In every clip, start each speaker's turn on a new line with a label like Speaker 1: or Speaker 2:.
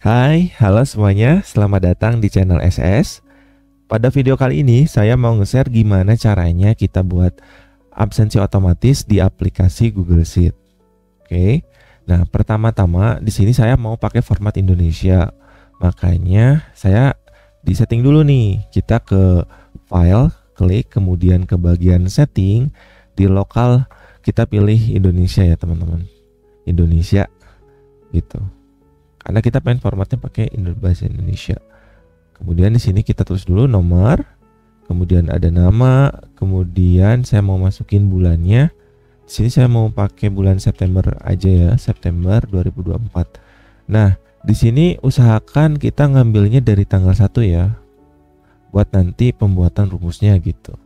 Speaker 1: Hai, halo semuanya, selamat datang di channel SS. Pada video kali ini saya mau nge-share gimana caranya kita buat absensi otomatis di aplikasi Google Sheet. Oke. Nah, pertama-tama di sini saya mau pakai format Indonesia. Makanya saya di setting dulu nih. Kita ke file, klik kemudian ke bagian setting, di lokal kita pilih Indonesia ya, teman-teman. Indonesia gitu. Karena kita pengen formatnya pakai bahasa Indonesia. Kemudian di sini kita tulis dulu nomor, kemudian ada nama, kemudian saya mau masukin bulannya. Di sini saya mau pakai bulan September aja ya, September 2024. Nah, di sini usahakan kita ngambilnya dari tanggal 1 ya, buat nanti pembuatan rumusnya gitu.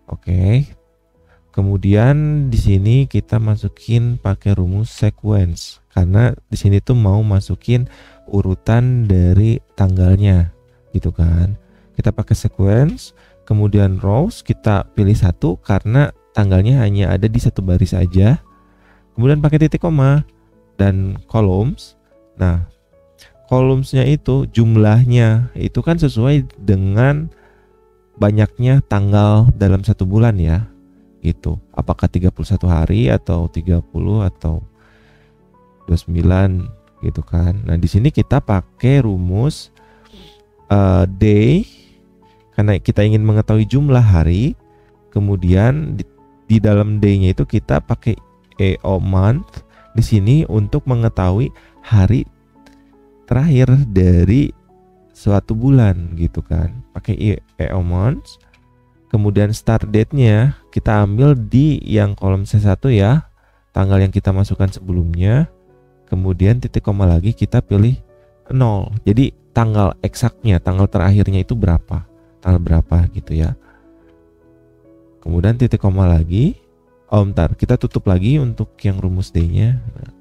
Speaker 1: Oke. Kemudian di sini kita masukin pakai rumus sequence karena di sini tuh mau masukin urutan dari tanggalnya gitu kan. Kita pakai sequence, kemudian rows kita pilih 1 karena tanggalnya hanya ada di satu baris aja. Kemudian pakai titik koma dan columns. Nah, columnsnya itu jumlahnya itu kan sesuai dengan banyaknya tanggal dalam satu bulan ya. Gitu. Apakah 31 hari atau 30 atau 29 gitu kan. Nah, di sini kita pakai rumus day karena kita ingin mengetahui jumlah hari. Kemudian di dalam day-nya itu kita pakai EO month di sini untuk mengetahui hari terakhir dari suatu bulan gitu kan. Pakai EO month. Kemudian start date-nya kita ambil di yang kolom C1 ya, tanggal yang kita masukkan sebelumnya. Kemudian titik koma lagi kita pilih 0. Jadi tanggal eksaknya, tanggal terakhirnya itu berapa, tanggal berapa gitu ya. Kemudian titik koma lagi. Bentar, kita tutup lagi untuk yang rumus D-nya. Nah,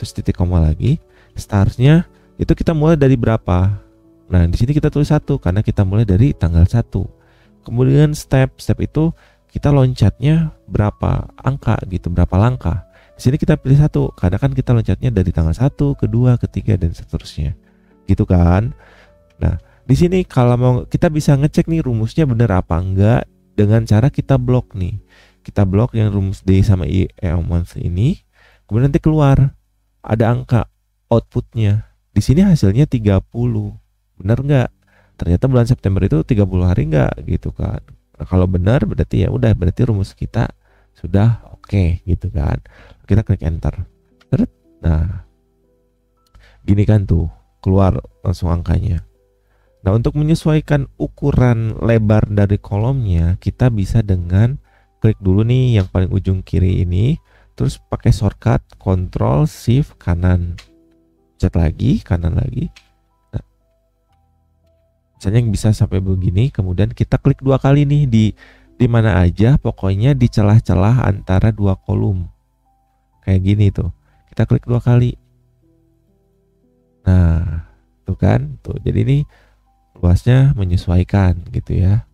Speaker 1: terus titik koma lagi. Start-nya itu kita mulai dari berapa. Nah, di sini kita tulis 1 karena kita mulai dari tanggal 1. Kemudian step itu kita loncatnya berapa angka gitu, berapa langkah. Di sini kita pilih 1 karena kan kita loncatnya dari tanggal 1, kedua, ketiga dan seterusnya. Gitu kan. Nah, di sini kalau mau kita bisa ngecek nih rumusnya bener apa enggak dengan cara kita blok nih. Kita blok yang rumus D sama EO month ini. Kemudian nanti keluar ada angka outputnya. Di sini hasilnya 30. Bener enggak? Ternyata bulan September itu 30 hari enggak gitu kan. Nah, kalau benar berarti ya udah, berarti rumus kita sudah oke gitu kan. Kita klik enter. Nah, gini kan tuh, keluar langsung angkanya. Nah, untuk menyesuaikan ukuran lebar dari kolomnya, kita bisa dengan klik dulu nih yang paling ujung kiri ini, terus pakai shortcut Ctrl Shift kanan. Pencet lagi, kanan lagi. Misalnya yang bisa sampai begini, kemudian kita klik 2 kali nih di mana aja, pokoknya di celah-celah antara 2 kolom. Kayak gini tuh. Kita klik 2 kali. Nah, tuh kan, tuh. Jadi ini luasnya menyesuaikan gitu ya.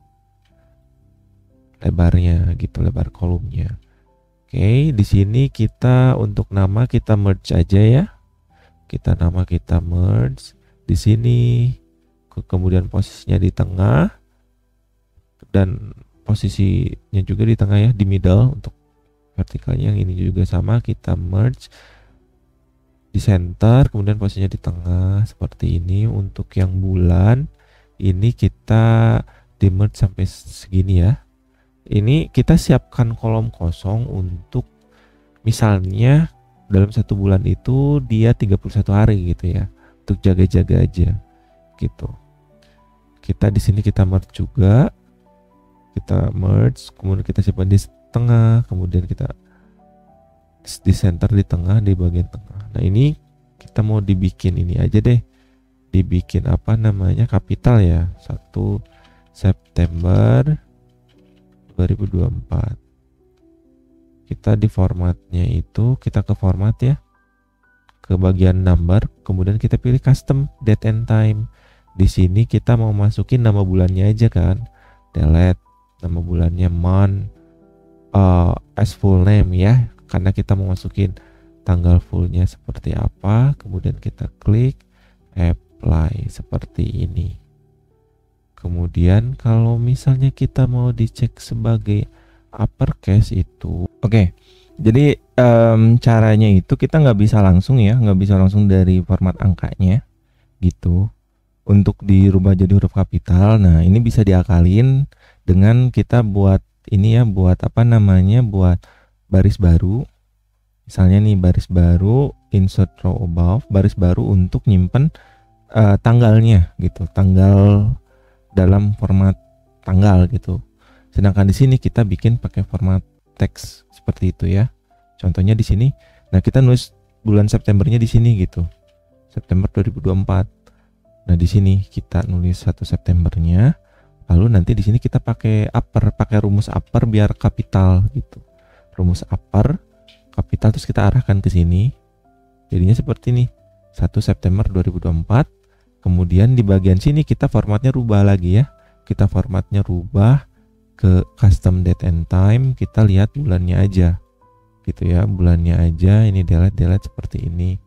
Speaker 1: Lebarnya gitu, lebar kolomnya. Oke, di sini kita untuk nama kita merge aja ya. Nama kita merge di sini. Kemudian posisinya di tengah dan posisinya juga di tengah ya, di middle. Untuk vertikalnya yang ini juga sama, kita merge di center, kemudian posisinya di tengah seperti ini. Untuk yang bulan ini kita di merge sampai segini ya. Ini kita siapkan kolom kosong untuk misalnya dalam satu bulan itu dia 31 hari gitu ya, untuk jaga-jaga aja gitu. Kita di sini kita merge juga, kita merge, kemudian kita simpan di tengah, kemudian kita di center di tengah, di bagian tengah. Nah, ini kita mau dibikin ini aja deh, dibikin apa namanya, kapital ya, 1 September 2024. Kita di formatnya itu kita ke format ya, ke bagian number, kemudian kita pilih custom date and time. Di sini kita mau masukin nama bulannya aja kan, delete nama bulannya month as full name ya, karena kita mau masukin tanggal fullnya seperti apa. Kemudian kita klik apply seperti ini. Kemudian kalau misalnya kita mau dicek sebagai uppercase itu, oke. Jadi caranya itu kita nggak bisa langsung dari format angkanya gitu untuk dirubah jadi huruf kapital. Nah ini bisa diakalin dengan kita buat buat baris baru. Misalnya nih baris baru, insert row above, baris baru untuk nyimpen tanggalnya gitu, tanggal dalam format tanggal gitu. Sedangkan di sini kita bikin pakai format teks seperti itu ya. Contohnya di sini, nah kita nulis bulan Septembernya di sini gitu. September 2024. Nah, di sini kita nulis 1 Septembernya. Lalu nanti di sini kita pakai rumus upper biar kapital gitu. Rumus upper kapital terus kita arahkan ke sini. Jadinya seperti ini. 1 September 2024. Kemudian di bagian sini kita formatnya rubah lagi ya. Kita formatnya rubah ke custom date and time, kita lihat bulannya aja. Gitu ya, bulannya aja, ini delete seperti ini.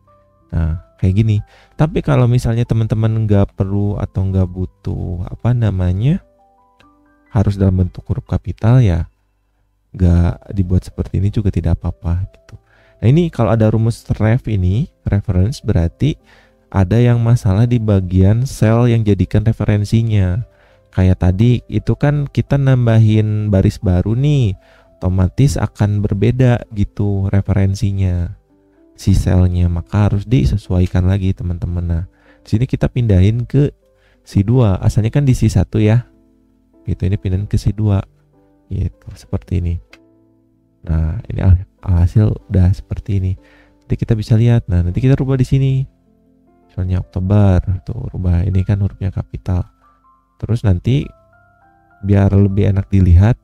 Speaker 1: Nah, kayak gini. Tapi kalau misalnya teman-teman nggak perlu atau nggak butuh harus dalam bentuk huruf kapital ya, nggak dibuat seperti ini juga tidak apa-apa gitu. Nah ini kalau ada rumus reference berarti ada yang masalah di bagian sel yang jadikan referensinya. Kayak tadi itu kan kita nambahin baris baru nih, otomatis akan berbeda gitu referensinya si selnya, maka harus disesuaikan lagi teman-teman. Nah di sini kita pindahin ke si 2, asalnya kan di si 1 ya gitu, ini pindahin ke si 2 gitu, seperti ini. Nah ini hasil udah seperti ini. Jadi kita bisa lihat, nah nanti kita rubah di sini, misalnya Oktober tuh, rubah ini kan hurufnya kapital. Terus nanti biar lebih enak dilihat,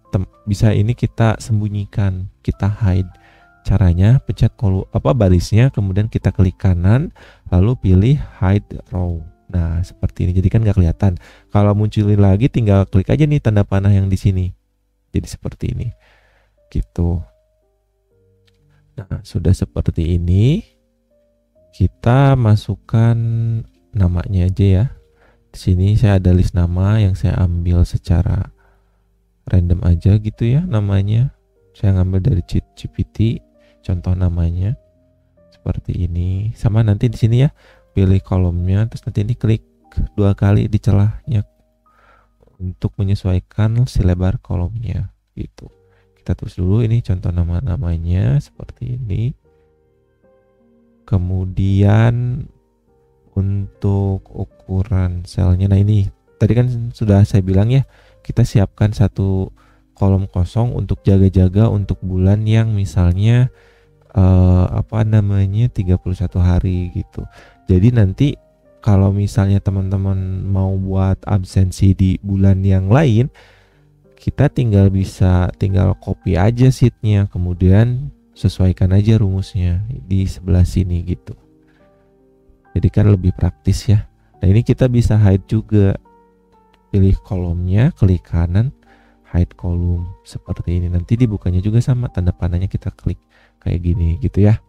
Speaker 1: bisa ini kita sembunyikan, kita hide. Caranya pencet barisnya, kemudian kita klik kanan, lalu pilih hide row. Nah seperti ini, jadi kan nggak kelihatan. Kalau munculin lagi, tinggal klik aja nih tanda panah yang di sini. Jadi seperti ini, gitu. Nah sudah seperti ini, kita masukkan namanya aja ya. Di sini saya ada list nama yang saya ambil secara random aja gitu ya namanya. Saya ngambil dari ChatGPT, contoh namanya seperti ini. Sama nanti di sini ya, pilih kolomnya, terus nanti ini klik 2 kali di celahnya untuk menyesuaikan si lebar kolomnya gitu. Kita tulis dulu ini contoh namanya seperti ini. Kemudian untuk ukuran selnya, nah ini tadi kan sudah saya bilang ya, kita siapkan satu kolom kosong untuk jaga-jaga untuk bulan yang misalnya 31 hari gitu. Jadi nanti kalau misalnya teman-teman mau buat absensi di bulan yang lain, kita tinggal copy aja sheetnya, kemudian sesuaikan aja rumusnya di sebelah sini gitu. Jadi kan lebih praktis ya. Nah ini kita bisa hide juga, pilih kolomnya, klik kanan, hide kolom seperti ini. Nanti dibukanya juga sama, tanda panahnya kita klik kayak gini gitu ya.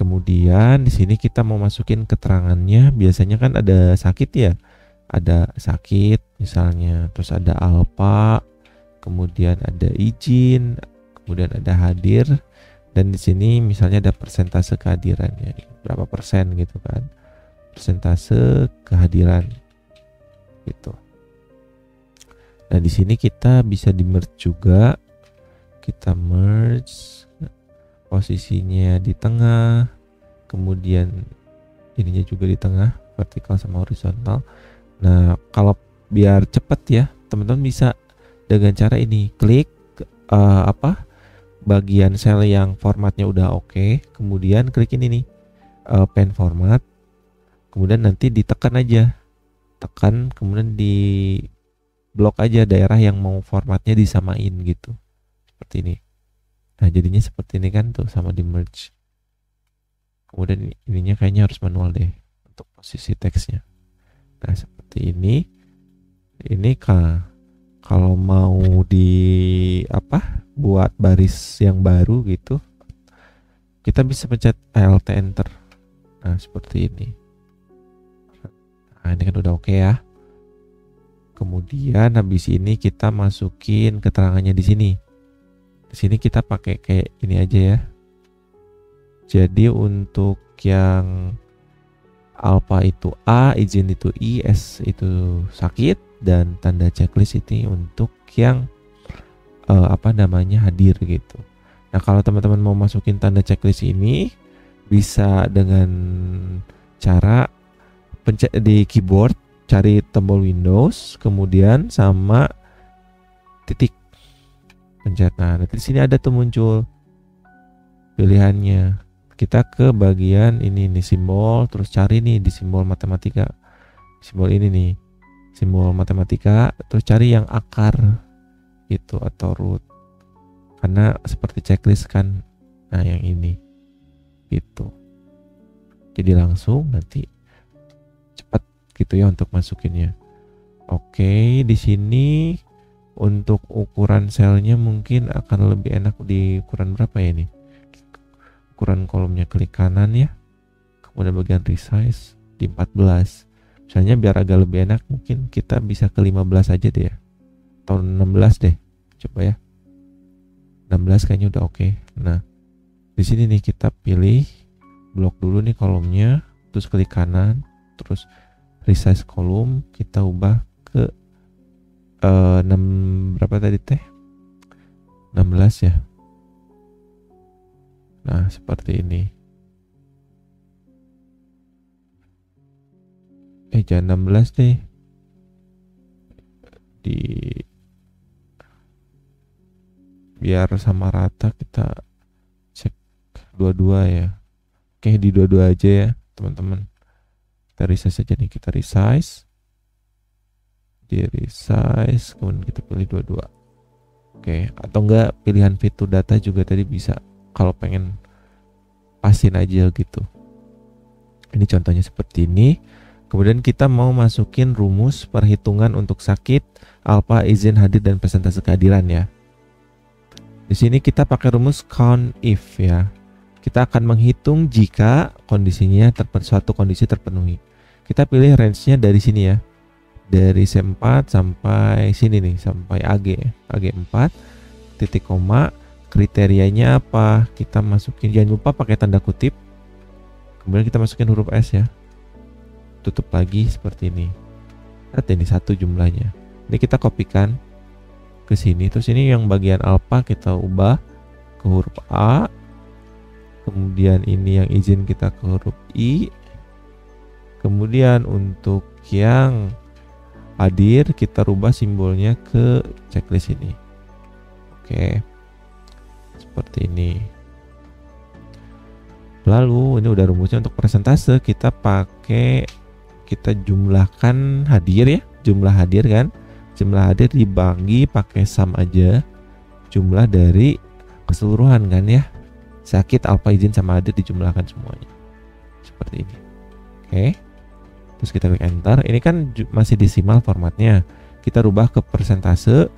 Speaker 1: Kemudian di sini kita mau masukin keterangannya. Biasanya kan ada sakit ya, ada sakit misalnya, terus ada alfa, kemudian ada izin, kemudian ada hadir. Dan di sini misalnya ada persentase kehadirannya, berapa persen gitu kan, persentase kehadiran gitu. Nah di sini kita bisa di merge juga, kita merge posisinya di tengah, kemudian ininya juga di tengah, vertikal sama horizontal. Nah kalau biar cepet ya, teman-teman bisa dengan cara ini, klik bagian sel yang formatnya udah oke, kemudian klik ini nih, pen format, kemudian nanti ditekan aja, kemudian di blok aja daerah yang mau formatnya disamain gitu, seperti ini. Nah jadinya seperti ini kan tuh, sama di merge. Kemudian ininya kayaknya harus manual deh untuk posisi teksnya. Nah seperti ini. Ini kalau mau buat baris yang baru gitu, kita bisa pencet Alt Enter. Nah seperti ini. Nah, ini kan udah oke ya. Kemudian habis ini kita masukin keterangannya di sini. Di sini kita pakai kayak ini aja ya. Jadi untuk yang alpha itu A, izin itu I, S itu sakit, dan tanda checklist ini untuk yang hadir gitu. Nah, kalau teman-teman mau masukin tanda checklist ini bisa dengan cara pencet di keyboard, cari tombol Windows, kemudian sama titik pencet. Nah, nanti di sini ada tuh muncul pilihannya. Kita ke bagian ini nih, simbol, terus cari nih di simbol matematika. Simbol ini nih, simbol matematika, terus cari yang akar gitu atau root. Karena seperti checklist kan. Nah, yang ini gitu. Jadi langsung nanti cepat gitu ya untuk masukinnya. Oke, di sini untuk ukuran selnya mungkin akan lebih enak di ukuran berapa ya nih? Ukuran kolomnya klik kanan ya. Kemudian bagian resize di 14. Misalnya biar agak lebih enak mungkin kita bisa ke 15 aja deh ya. Atau 16 deh. Coba ya. 16 kayaknya udah oke. Nah, di sini nih kita pilih blok dulu nih kolomnya, terus klik kanan, terus resize kolom, kita ubah ke 6 berapa tadi teh? 16 ya. Nah, seperti ini. Jangan 16 deh. Biar sama rata kita cek dua-dua ya. Oke, di dua-dua aja ya, teman-teman. Kita resize aja nih, kita resize. Di resize, kemudian kita pilih dua-dua. Oke, atau enggak pilihan fit to data juga tadi bisa. Kalau pengen pasin aja gitu. Ini contohnya seperti ini. Kemudian kita mau masukin rumus perhitungan untuk sakit, alpha, izin hadir, dan persentase kehadiran ya. Di sini kita pakai rumus count if ya. Kita akan menghitung jika kondisinya suatu kondisi terpenuhi. Kita pilih range-nya dari sini ya. Dari C4 sampai sini nih, sampai AG 4, titik koma. Kriterianya apa? Kita masukin, jangan lupa pakai tanda kutip. Kemudian kita masukin huruf S ya. Tutup lagi seperti ini. Lihat ini satu jumlahnya. Ini kita kopikan ke sini. Terus ini yang bagian alpha kita ubah ke huruf A. Kemudian ini yang izin kita ke huruf I. Kemudian untuk yang hadir kita rubah simbolnya ke checklist ini. Oke. Seperti ini. Lalu ini udah rumusnya untuk persentase, kita jumlahkan hadir ya, jumlah hadir kan, jumlah hadir dibagi pakai sum aja, jumlah dari keseluruhan kan ya, sakit, alpha, izin sama hadir dijumlahkan semuanya seperti ini. Oke, terus kita klik enter. Ini kan masih desimal formatnya, kita rubah ke persentase,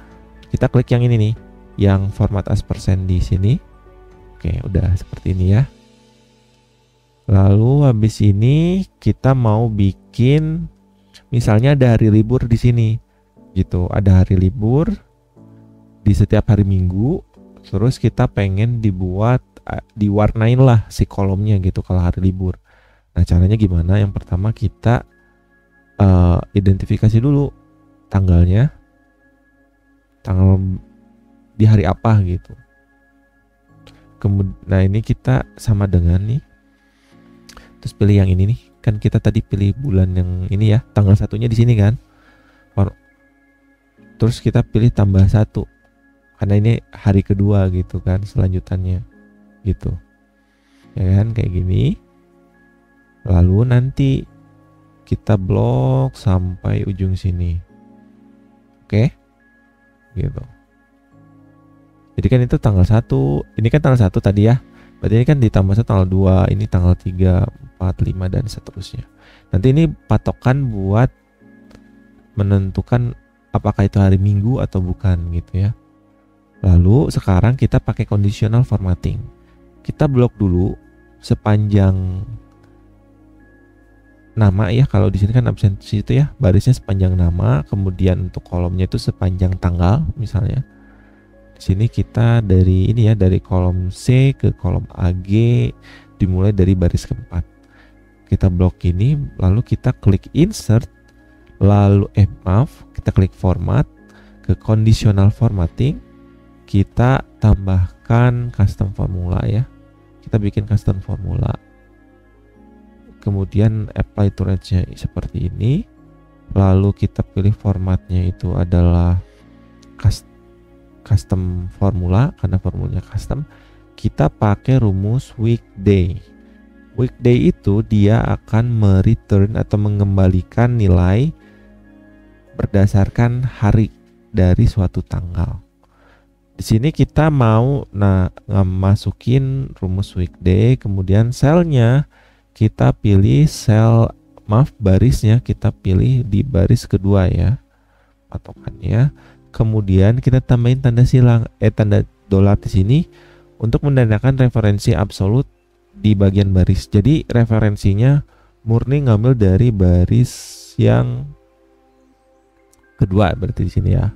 Speaker 1: kita klik yang ini nih, yang format as persen di sini. Oke, udah seperti ini ya. Lalu habis ini kita mau bikin, misalnya ada hari libur di sini, gitu. Ada hari libur di setiap hari Minggu. Terus kita pengen diwarnain lah si kolomnya gitu kalau hari libur. Nah, caranya gimana? Yang pertama kita identifikasi dulu tanggalnya, tanggal di hari apa gitu. Nah, ini kita sama dengan nih. Terus pilih yang ini nih, kan kita tadi pilih bulan yang ini ya, tanggal satunya di sini kan. Terus kita pilih tambah 1 karena ini hari kedua gitu kan, selanjutannya gitu ya kan, kayak gini. Lalu nanti kita blok sampai ujung sini. Oke, gitu. Jadi kan itu tanggal 1, ini kan tanggal 1 tadi ya. Berarti ini kan ditambah tanggal 2, ini tanggal 3, 4, 5 dan seterusnya. Nanti ini patokan buat menentukan apakah itu hari Minggu atau bukan gitu ya. Lalu sekarang kita pakai conditional formatting. Kita blok dulu sepanjang nama ya. Kalau di sini kan absensi itu ya barisnya sepanjang nama, kemudian untuk kolomnya itu sepanjang tanggal misalnya. Di sini kita dari ini ya, dari kolom C ke kolom AG dimulai dari baris keempat. Kita blok ini, lalu kita klik insert, lalu kita klik format, ke conditional formatting, kita tambahkan custom formula ya. Kita bikin custom formula. Kemudian apply to range-nya seperti ini. Lalu kita pilih formatnya itu adalah custom formula, karena formulanya custom. Kita pakai rumus weekday. Weekday itu dia akan mereturn atau mengembalikan nilai berdasarkan hari dari suatu tanggal. Di sini kita mau masukin rumus weekday, kemudian selnya kita pilih barisnya kita pilih di baris kedua ya, patokannya. Kemudian kita tambahin tanda dolar di sini untuk menandakan referensi absolut di bagian baris. Jadi referensinya murni ngambil dari baris yang kedua berarti di sini ya.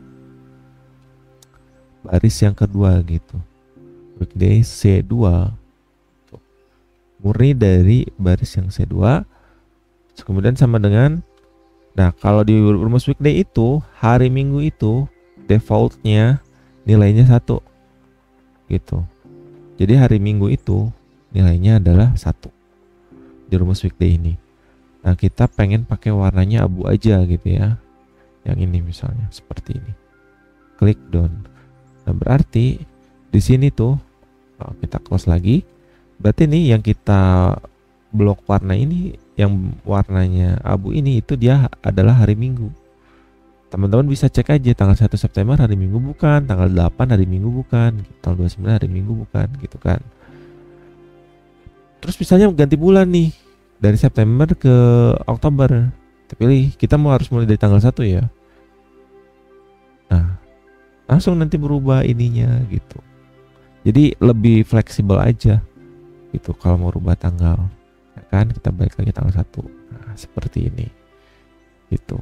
Speaker 1: Baris yang kedua gitu. Weekday C2. Tuh. Murni dari baris yang C2. Kemudian sama dengan, nah kalau di rumus weekday itu hari Minggu itu defaultnya nilainya 1 gitu. Jadi hari Minggu itu nilainya adalah 1 di rumus weekday ini. Nah kita pengen pakai warnanya abu aja gitu ya, yang ini misalnya seperti ini. Klik done. Nah berarti di sini tuh kita close lagi. Berarti nih yang kita blok warna ini, yang warnanya abu ini, itu dia adalah hari Minggu. Teman-teman bisa cek aja tanggal 1 September hari Minggu bukan, tanggal 8 hari Minggu bukan, tanggal 29 hari Minggu bukan gitu kan. Terus misalnya ganti bulan nih, dari September ke Oktober, pilih kita harus mulai dari tanggal 1 ya. Nah langsung nanti berubah ininya gitu. Jadi lebih fleksibel aja gitu kalau mau rubah tanggal ya kan. Kita balik lagi tanggal 1. Nah seperti ini gitu.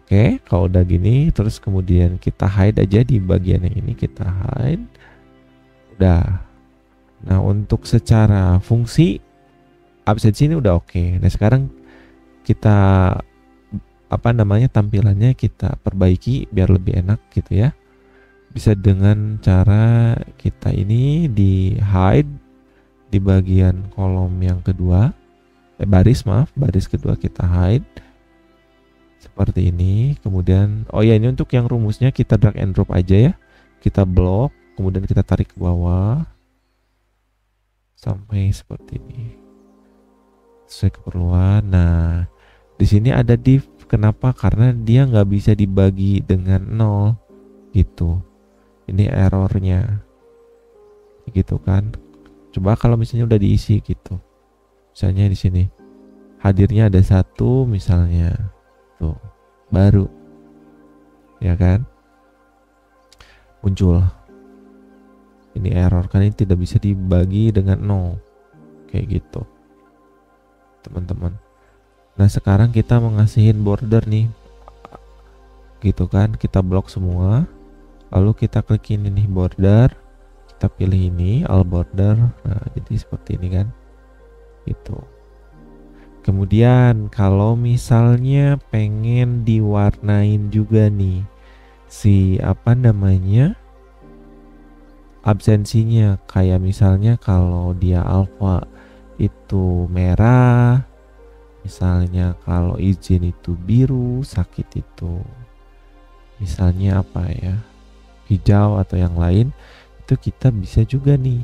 Speaker 1: Oke, kalau udah gini terus kemudian kita hide aja di bagian yang ini, kita hide. Udah. Nah untuk secara fungsi absensi ini udah oke. Nah sekarang kita tampilannya kita perbaiki biar lebih enak gitu ya. Bisa dengan cara kita ini di hide di bagian kolom yang kedua, baris kedua kita hide seperti ini. Kemudian ini untuk yang rumusnya kita drag and drop aja ya. Kita blok, kemudian kita tarik ke bawah sampai seperti ini sesuai keperluan. Nah di sini ada div. Kenapa? Karena dia nggak bisa dibagi dengan 0 gitu. Ini errornya gitu kan. Coba kalau misalnya udah diisi gitu, misalnya di sini hadirnya ada 1 misalnya, tuh baru ya kan muncul ini error, kan ini tidak bisa dibagi dengan 0 kayak gitu teman-teman. Nah sekarang kita mau ngasihin border nih gitu kan, kita blok semua, lalu kita klik ini nih border, kita pilih ini all border. Nah jadi seperti ini kan gitu. Kemudian kalau misalnya pengen diwarnain juga nih si absensinya, kayak misalnya kalau dia alpha itu merah, misalnya kalau izin itu biru, sakit itu misalnya hijau atau yang lain, itu kita bisa juga nih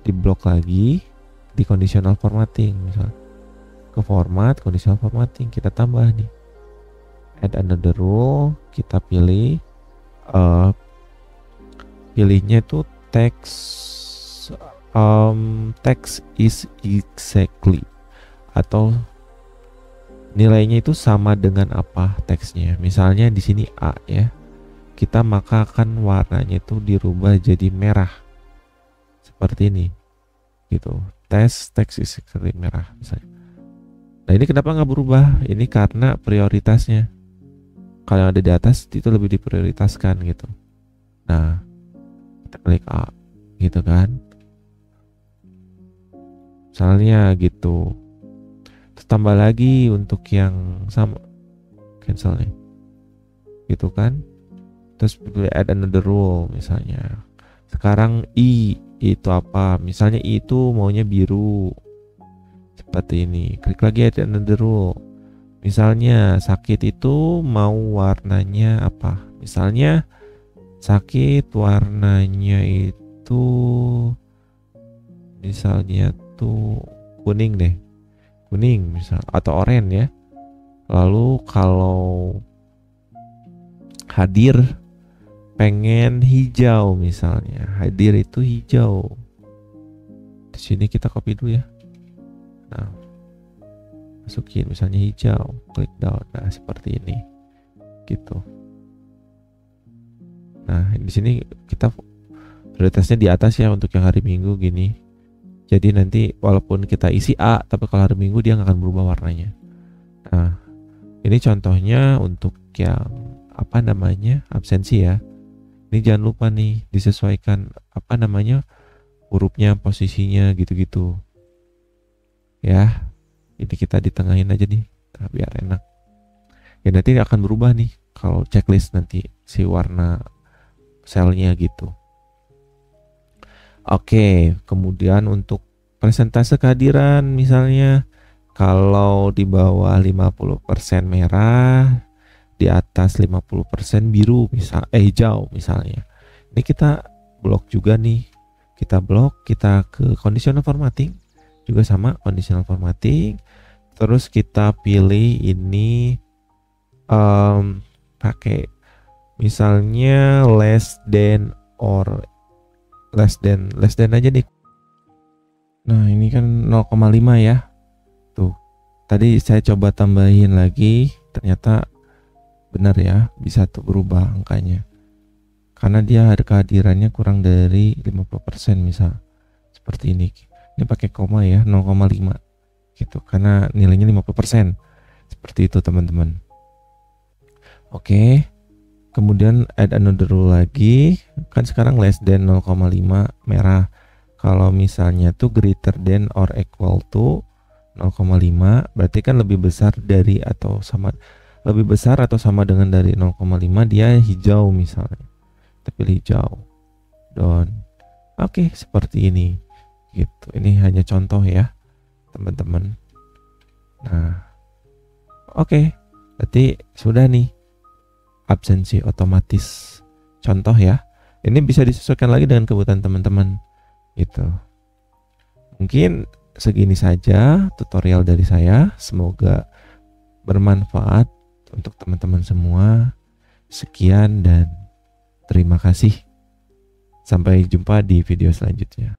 Speaker 1: diblok lagi di conditional formatting. Misal ke format conditional formatting, kita tambah nih add another rule, kita pilih pilihnya itu text is exactly, atau nilainya itu sama dengan apa teksnya. Misalnya di sini A ya, kita maka akan warnanya itu dirubah jadi merah seperti ini gitu. Text is exactly merah misalnya. Nah ini kenapa nggak berubah? Ini karena prioritasnya. Kalau yang ada di atas itu lebih diprioritaskan gitu. Nah kita klik A gitu kan. Misalnya gitu. Terus tambah lagi untuk yang sama, cancel nih gitu kan. Terus add another rule misalnya. Sekarang I itu apa? Misalnya I itu maunya biru seperti ini. Klik lagi add another rule. Misalnya sakit itu mau warnanya apa? Misalnya sakit warnanya itu misalnya tuh kuning deh. Kuning misal atau oranye ya. Lalu kalau hadir pengen hijau misalnya. Hadir itu hijau. Di sini kita copy dulu ya. Nah, masukin misalnya hijau, klik down. Nah, seperti ini. Gitu. Nah, di sini kita prioritasnya di atas ya untuk yang hari Minggu gini. Jadi nanti walaupun kita isi A, tapi kalau hari Minggu dia nggak akan berubah warnanya. Nah, ini contohnya untuk yang apa namanya absensi ya. Ini jangan lupa nih disesuaikan apa namanya hurufnya, posisinya gitu-gitu. Ya, ini kita ditengahin aja nih, nah, biar enak. Ya nanti akan berubah nih kalau checklist nanti si warna selnya gitu. Oke, kemudian untuk persentase kehadiran misalnya kalau di bawah 50% merah, di atas 50% biru hijau misalnya. Ini kita blok juga nih. Kita blok, kita ke conditional formatting juga sama conditional formatting. Terus kita pilih ini pakai misalnya less than or less than aja nih. Nah ini kan 0,5 ya. Tuh tadi saya coba tambahin lagi, ternyata benar ya, bisa tuh berubah angkanya karena dia ada kehadirannya kurang dari 50% misal seperti ini. Ini pakai koma ya, 0,5 gitu karena nilainya 50%. Seperti itu teman-teman. Oke. Kemudian add another rule lagi. Kan sekarang less than 0,5 merah. Kalau misalnya tuh greater than or equal to 0,5 berarti kan lebih besar dari atau sama, lebih besar atau sama dengan dari 0,5 dia hijau misalnya. Kita pilih hijau. Down. Oke, seperti ini. Gitu. Ini hanya contoh ya, teman-teman. Nah. Oke. Berarti sudah nih absensi otomatis contoh ya. Ini bisa disesuaikan lagi dengan kebutuhan teman-teman gitu. Mungkin segini saja tutorial dari saya, semoga bermanfaat untuk teman-teman semua. Sekian dan terima kasih, sampai jumpa di video selanjutnya.